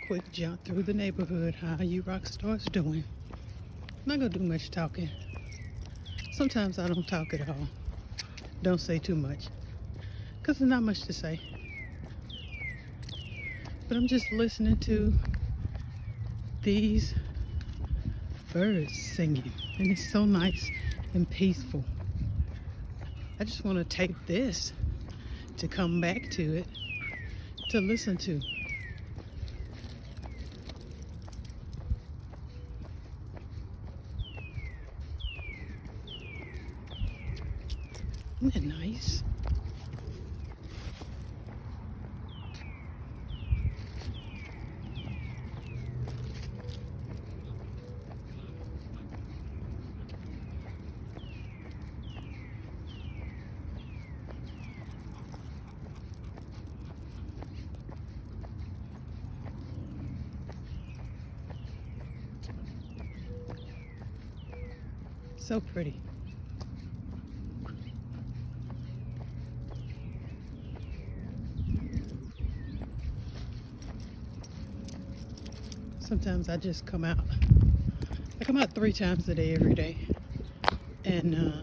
quick jaunt through the neighborhood. How you rock stars doing? Not gonna do much talking. Sometimes I don't talk at all. Don't say too much, because there's not much to say. But I'm just listening to these birds singing, and it's so nice and peaceful. I just want to take this to come back to it, to listen to. Isn't that nice? So pretty. Sometimes I just come out. I come out 3 times a day every day. And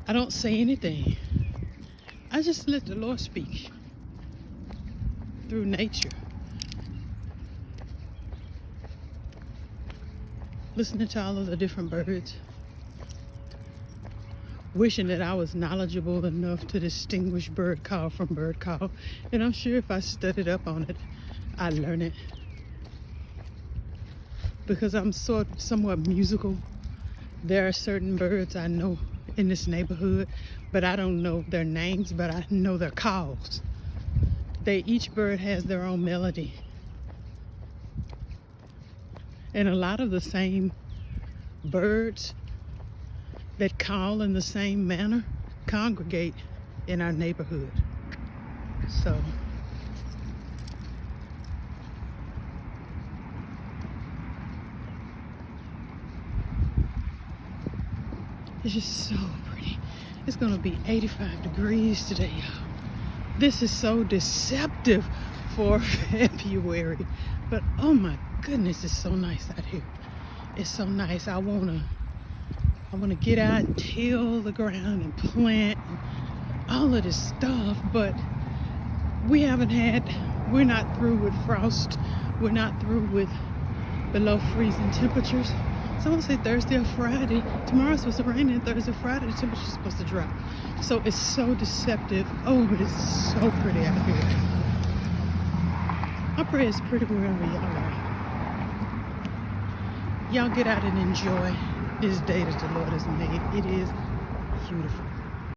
I don't say anything. I just let the Lord speak through nature. Listening to all of the different birds. Wishing that I was knowledgeable enough to distinguish bird call from bird call. And I'm sure if I studied up on it, I'd learn it. Because I'm somewhat musical. There are certain birds I know in this neighborhood, but I don't know their names, but I know their calls. Each bird has their own melody. And a lot of the same birds that call in the same manner congregate in our neighborhood. So it's just so pretty. It's gonna be 85 degrees today, y'all. This is so deceptive for February, but oh my goodness, it's so nice out here. It's so nice. I wanna get out and till the ground and plant and all of this stuff, but we're not through with frost. We're not through with below freezing temperatures. So I want to say Thursday or Friday. Tomorrow's supposed to rain, and Thursday or Friday the temperature's supposed to drop. So it's so deceptive. Oh, but it's so pretty out here. I pray it's pretty wherever y'all are. Y'all get out and enjoy this day that the Lord has made. It is beautiful.